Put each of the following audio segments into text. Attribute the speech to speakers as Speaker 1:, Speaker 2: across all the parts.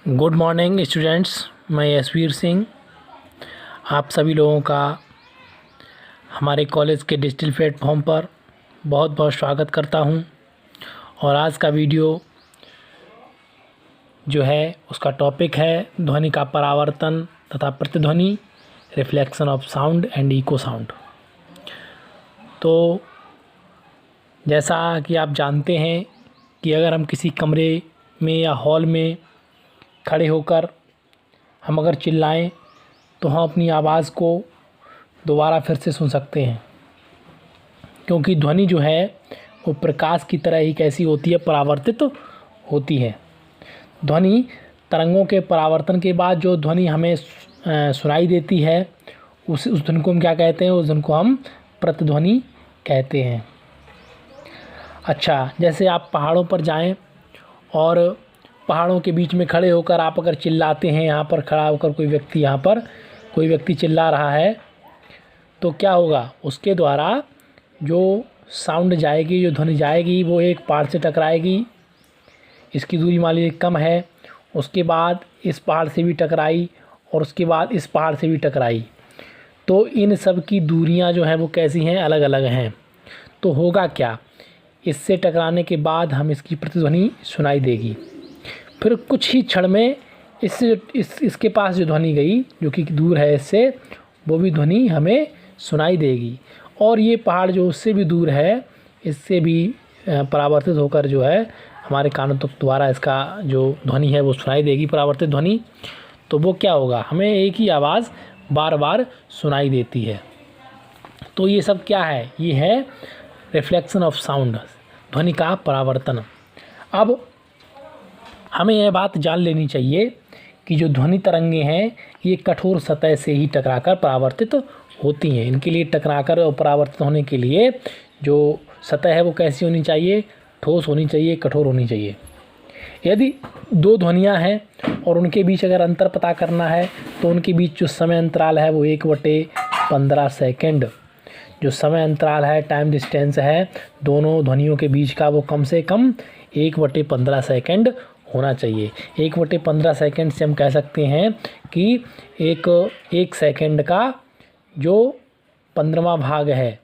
Speaker 1: Good morning students, मैं यशवीर सिंह आप सभी लोगों का हमारे कॉलेज के डिजिटल प्लेटफॉर्म पर बहुत बहुत स्वागत करता हूं। और आज का वीडियो जो है उसका टॉपिक है ध्वनि का परावर्तन तथा प्रतिध्वनि, reflection of sound and echo sound. तो जैसा कि आप जानते हैं कि अगर हम किसी कमरे में या हॉल में खड़े होकर हम अगर चिल्लाएं तो हम अपनी आवाज़ को दोबारा फिर से सुन सकते हैं, क्योंकि ध्वनि जो है वो प्रकाश की तरह ही कैसी होती है, परावर्तित होती है। ध्वनि तरंगों के परावर्तन के बाद जो ध्वनि हमें सुनाई देती है उस ध्वनि को हम क्या कहते हैं? उस ध्वनि को हम प्रतिध्वनि कहते हैं। अच्छा, जैसे आप पहाड़ों पर जाएं और पहाड़ों के बीच में खड़े होकर आप अगर चिल्लाते हैं, यहाँ पर खड़ा होकर कोई व्यक्ति चिल्ला रहा है तो क्या होगा? उसके द्वारा जो साउंड जाएगी, जो ध्वनि जाएगी, वो एक पहाड़ से टकराएगी। इसकी दूरी मान लीजिए कम है, उसके बाद इस पहाड़ से भी टकराई और उसके बाद इस पहाड़ से भी टकराई। तो इन सब की दूरियां जो हैं वो कैसी हैं? अलग अलग हैं। तो होगा क्या? इससे टकराने के बाद हम इसकी प्रतिध्वनि सुनाई देगी। फिर कुछ ही क्षण में इसके पास जो ध्वनि गई, जो कि दूर है इससे, वो भी ध्वनि हमें सुनाई देगी। और ये पहाड़ जो उससे भी दूर है, इससे भी परावर्तित होकर जो है हमारे कानों तक द्वारा इसका जो ध्वनि है वो सुनाई देगी, परावर्तित ध्वनि। तो वो क्या होगा? हमें एक ही आवाज़ बार बार सुनाई देती है। तो ये सब क्या है? ये है रिफ्लेक्शन ऑफ साउंड, ध्वनि का परावर्तन। अब हमें यह बात जान लेनी चाहिए कि जो ध्वनि तरंगे हैं ये कठोर सतह से ही टकराकर परावर्तित होती हैं। इनके लिए टकराकर और परावर्तित होने के लिए जो सतह है वो कैसी होनी चाहिए? ठोस होनी चाहिए, कठोर होनी चाहिए। यदि दो ध्वनियाँ हैं और उनके बीच अगर अंतर पता करना है तो उनके बीच जो समय अंतराल है वो 1/15 सेकेंड जो समय अंतराल है, टाइम डिस्टेंस है दोनों ध्वनियों के बीच का, वो कम से कम 1/15 सेकेंड होना चाहिए। 1/15 सेकेंड से हम कह सकते हैं कि एक सेकेंड का जो 15वां भाग है,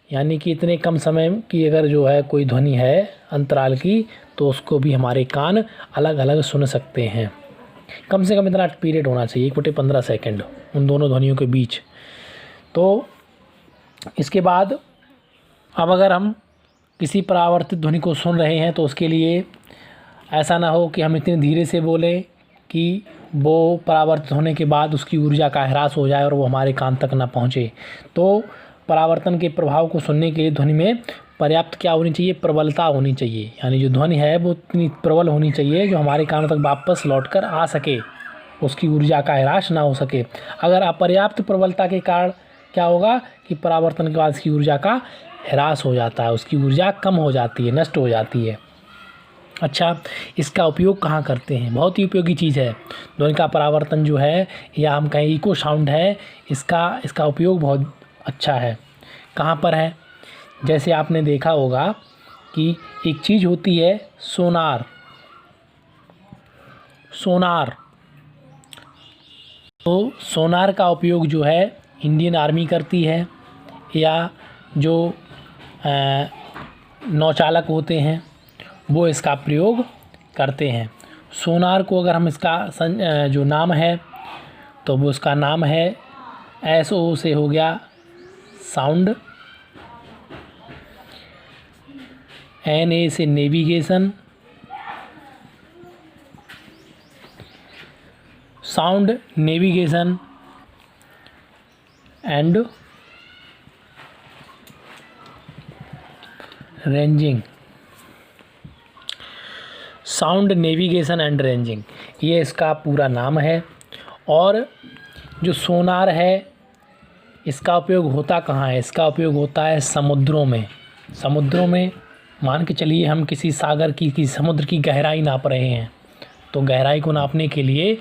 Speaker 1: यानी कि इतने कम समय की अगर जो है कोई ध्वनि है अंतराल की, तो उसको भी हमारे कान अलग अलग सुन सकते हैं। कम से कम इतना पीरियड होना चाहिए, 1/15 सेकेंड उन दोनों ध्वनियों के बीच। तो इसके बाद अब अगर हम किसी परावर्तित ध्वनि को सुन रहे हैं तो उसके लिए ऐसा ना हो कि हम इतने धीरे से बोलें कि वो परावर्तित होने के बाद उसकी ऊर्जा का ह्रास हो जाए और वो हमारे कान तक ना पहुँचे। तो परावर्तन के प्रभाव को सुनने के लिए ध्वनि में पर्याप्त क्या होनी चाहिए? प्रबलता होनी चाहिए। यानी जो ध्वनि है वो इतनी प्रबल होनी चाहिए जो हमारे कानों तक वापस लौट कर आ सके, उसकी ऊर्जा का ह्रास ना हो सके। अगर अपर्याप्त प्रबलता के कारण क्या होगा कि परावर्तन के बाद उसकी ऊर्जा का ह्रास हो जाता है, उसकी ऊर्जा कम हो जाती है, नष्ट हो जाती है। अच्छा, इसका उपयोग कहाँ करते हैं? बहुत ही उपयोगी चीज़ है। ध्वनि का परावर्तन जो है, या हम कहें इको साउंड है, इसका उपयोग बहुत अच्छा है। कहाँ पर है? जैसे आपने देखा होगा कि एक चीज़ होती है सोनार। तो सोनार का उपयोग जो है इंडियन आर्मी करती है, या जो नौचालक होते हैं वो इसका प्रयोग करते हैं। सोनार को अगर हम इसका जो नाम है तो वो उसका नाम है SO से हो गया साउंड, NA से navigation, sound navigation and ranging. Sound navigation and ranging, ये इसका पूरा नाम है। और जो सोनार है इसका उपयोग होता कहाँ है? इसका उपयोग होता है समुद्रों में। मान के चलिए हम किसी सागर की समुद्र की गहराई नाप रहे हैं, तो गहराई को नापने के लिए,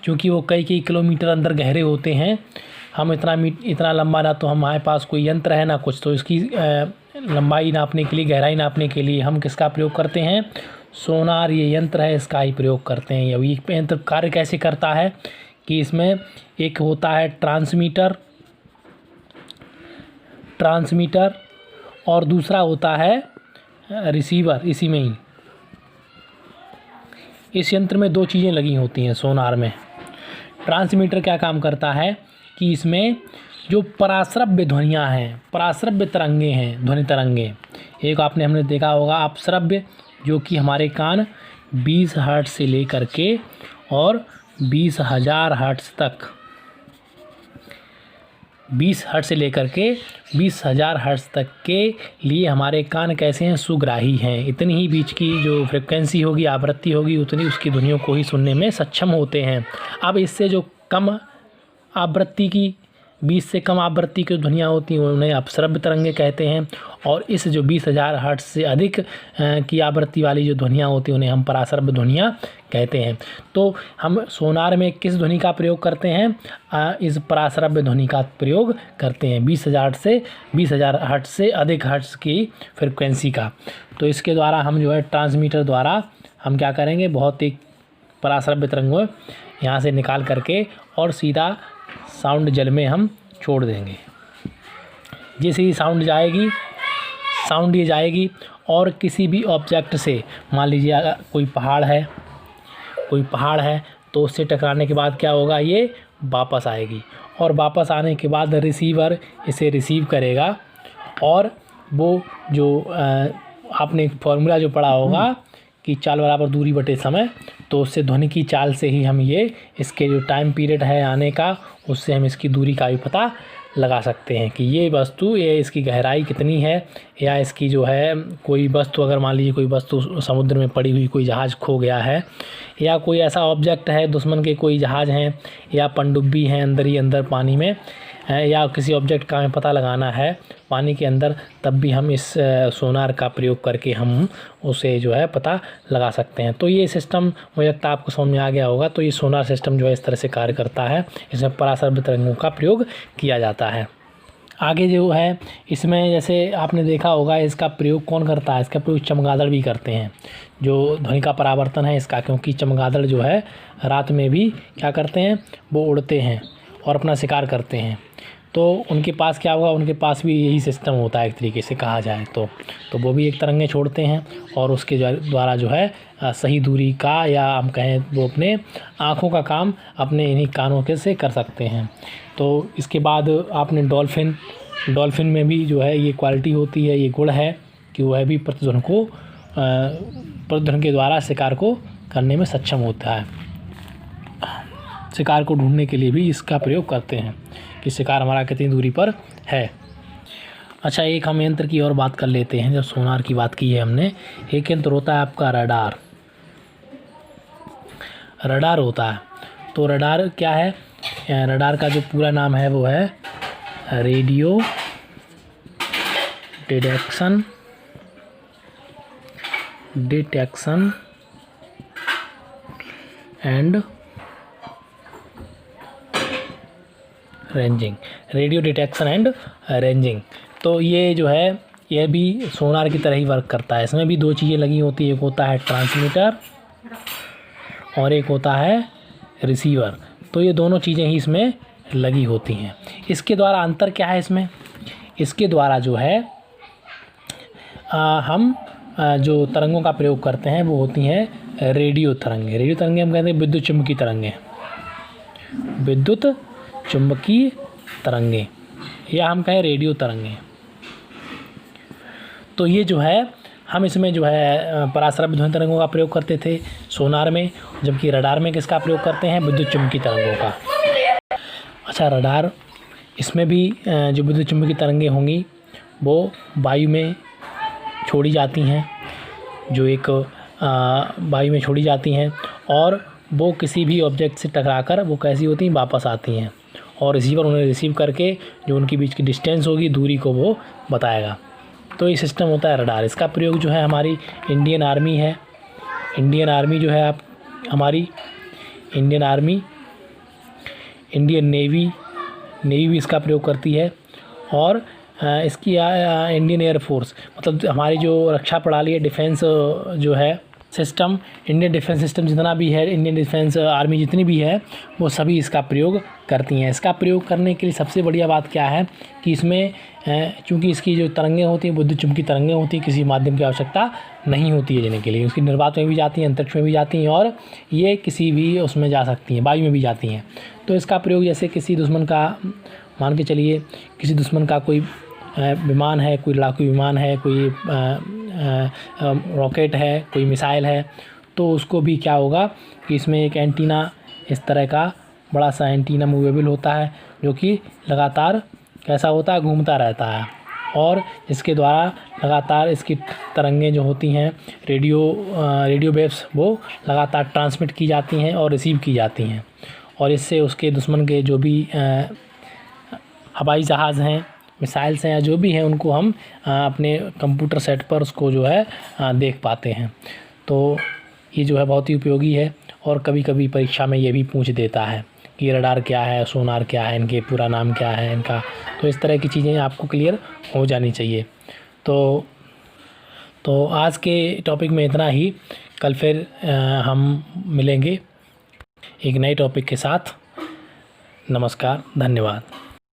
Speaker 1: क्योंकि वो कई किलोमीटर अंदर गहरे होते हैं, हम इतना लंबा ना तो हमारे पास कोई यंत्र है ना कुछ, तो इसकी लंबाई नापने के लिए, गहराई नापने के लिए हम किसका प्रयोग करते हैं? सोनार ये यंत्र है, इसका ही प्रयोग करते हैं। ये यंत्र कार्य कैसे करता है कि इसमें एक होता है ट्रांसमीटर और दूसरा होता है रिसीवर। इसी में ही इस यंत्र में दो चीज़ें लगी होती हैं सोनार में। ट्रांसमीटर क्या काम करता है कि इसमें जो पराश्रव्य ध्वनियाँ हैं, पराश्रव्य तरंगे हैं, ध्वनि तरंगे, एक हमने देखा होगा अपश्रव्य, जो कि हमारे कान 20 हर्ट्ज से लेकर के और 20,000 हर्ट्ज तक, 20 हर्ट्ज से लेकर के 20,000 हर्ट्ज तक के लिए हमारे कान कैसे हैं, सुग्राही हैं। इतनी ही बीच की जो फ्रिक्वेंसी होगी, आवृत्ति होगी, उतनी उसकी ध्वनियों को ही सुनने में सक्षम होते हैं। अब इससे जो कम आवृत्ति की, 20 से कम आवृत्ति की ध्वनियाँ होती हैं उन्हें अपश्रव्य तरंगे कहते हैं, और इस जो 20,000 हर्ट्ज से अधिक की आवृत्ति वाली जो ध्वनियाँ होती हैं उन्हें हम पराश्रव्य ध्वनियाँ कहते हैं। तो हम सोनार में किस ध्वनि का प्रयोग करते हैं, इस पराश्रव्य ध्वनि का प्रयोग करते हैं 20,000 हर्ट्ज से अधिक हर्ट्ज की फ्रिक्वेंसी का। तो इसके द्वारा हम जो है ट्रांसमीटर द्वारा हम क्या करेंगे, बहुत ही पराश्रव्य तरंगों यहाँ से निकाल करके और सीधा साउंड जल में हम छोड़ देंगे। जैसे ही साउंड ये जाएगी और किसी भी ऑब्जेक्ट से, मान लीजिए अगर कोई पहाड़ है तो उससे टकराने के बाद क्या होगा, ये वापस आएगी, और वापस आने के बाद रिसीवर इसे रिसीव करेगा, और वो जो आपने फॉर्मूला जो पढ़ा होगा कि चाल बराबर दूरी बटे समय, तो उससे ध्वनि की चाल से ही हम ये इसके जो टाइम पीरियड है आने का, उससे हम इसकी दूरी का भी पता लगा सकते हैं कि ये वस्तु, ये इसकी गहराई कितनी है, या इसकी जो है कोई वस्तु, अगर मान लीजिए कोई वस्तु समुद्र में पड़ी हुई, कोई जहाज़ खो गया है, या कोई ऐसा ऑब्जेक्ट है, दुश्मन के कोई जहाज़ हैं या पनडुब्बी हैं अंदर ही अंदर पानी में, या किसी ऑब्जेक्ट का हमें पता लगाना है पानी के अंदर, तब भी हम इस सोनार का प्रयोग करके हम उसे जो है पता लगा सकते हैं। तो ये सिस्टम मुझे लगता है आपको समझ में आ गया होगा। तो ये सोनार सिस्टम जो है इस तरह से कार्य करता है, इसमें पराश्रव्य तरंगों का प्रयोग किया जाता है। आगे जो है इसमें जैसे आपने देखा होगा, इसका प्रयोग कौन करता है, इसका प्रयोग चमगादड़ भी करते हैं, जो ध्वनि का परावर्तन है इसका, क्योंकि चमगादड़ जो है रात में भी क्या करते हैं, वो उड़ते हैं और अपना शिकार करते हैं। तो उनके पास क्या होगा, उनके पास भी यही सिस्टम होता है एक तरीके से कहा जाए तो वो भी एक तरंगे छोड़ते हैं, और उसके द्वारा जो है सही दूरी का, या हम कहें वो अपने आँखों का काम अपने इन्हीं कानों के से कर सकते हैं। तो इसके बाद आपने डॉल्फिन में भी जो है ये क्वालिटी होती है, ये गुण है कि वह भी प्रतिध्वनि के द्वारा शिकार को करने में सक्षम होता है। शिकार को ढूंढने के लिए भी इसका प्रयोग करते हैं कि शिकार हमारा कितनी दूरी पर है। अच्छा, एक हम यंत्र की और बात कर लेते हैं। जब सोनार की बात की है हमने, एक यंत्र होता है आपका रडार होता है। तो रडार क्या है, रडार का जो पूरा नाम है वो है radio detection and radio detection and ranging. तो ये जो है ये भी सोनार की तरह ही वर्क करता है। इसमें भी दो चीज़ें लगी होती है, एक होता है ट्रांसमीटर और एक होता है रिसीवर। तो ये दोनों चीज़ें ही इसमें लगी होती हैं। इसके द्वारा अंतर क्या है इसमें, इसके द्वारा जो है हम जो तरंगों का प्रयोग करते हैं वो होती हैं रेडियो तरंगे। रेडियो तरंगे हम कहते हैं विद्युत चुम्बकीय तरंगे, या हम कहें रेडियो तरंगे। तो ये जो है हम इसमें जो है पराश्रव्य ध्वनि तरंगों का प्रयोग करते थे सोनार में, जबकि रडार में किसका प्रयोग करते हैं, विद्युत चुम्बकीय तरंगों का। अच्छा, रडार इसमें भी जो विद्युत चुम्बकीय तरंगे होंगी वो वायु में छोड़ी जाती हैं, जो एक वायु में छोड़ी जाती हैं, और वो किसी भी ऑब्जेक्ट से टकराकर वो कैसी होती हैं, वापस आती हैं, और रिसीवर उन्हें रिसीव करके जो उनके बीच की डिस्टेंस होगी, दूरी को वो बताएगा। तो ये सिस्टम होता है रडार। इसका प्रयोग जो है हमारी इंडियन आर्मी है, इंडियन आर्मी जो है आप हमारी इंडियन आर्मी, इंडियन नेवी भी इसका प्रयोग करती है, और इसकी इंडियन एयरफोर्स, मतलब हमारी जो रक्षा प्रणाली है, डिफेंस जो है सिस्टम, इंडियन डिफेंस सिस्टम जितना भी है, इंडियन डिफेंस आर्मी जितनी भी है, वो सभी इसका प्रयोग करती हैं। इसका प्रयोग करने के लिए सबसे बढ़िया बात क्या है कि इसमें चूँकि इसकी जो तरंगें होती हैं विद्युत चुम्बकीय तरंगें होती हैं, किसी माध्यम की आवश्यकता नहीं होती है देने के लिए। उसकी निर्वात में भी जाती हैं, अंतरिक्ष में भी जाती हैं और ये किसी भी उसमें जा सकती हैं, वायु में भी जाती हैं। तो इसका प्रयोग जैसे किसी दुश्मन का, मान के चलिए किसी दुश्मन का कोई विमान है, कोई लड़ाकू विमान है, कोई रॉकेट है, कोई मिसाइल है, तो उसको भी क्या होगा कि इसमें एक एंटीना, इस तरह का बड़ा सा एंटीना मूवेबल होता है, जो कि लगातार कैसा होता है, घूमता रहता है और इसके द्वारा लगातार इसकी तरंगें जो होती हैं, रेडियो वेव्स, वो लगातार ट्रांसमिट की जाती हैं और रिसीव की जाती हैं और इससे उसके दुश्मन के जो भी हवाई जहाज़ हैं, मिसाइल्स हैं या जो भी हैं, उनको हम अपने कंप्यूटर सेट पर उसको जो है देख पाते हैं। तो ये जो है बहुत ही उपयोगी है और कभी कभी परीक्षा में ये भी पूछ देता है कि रडार क्या है, सोनार क्या है, इनके पूरा नाम क्या है इनका। तो इस तरह की चीज़ें आपको क्लियर हो जानी चाहिए। तो आज के टॉपिक में इतना ही। कल फिर हम मिलेंगे एक नए टॉपिक के साथ। नमस्कार, धन्यवाद।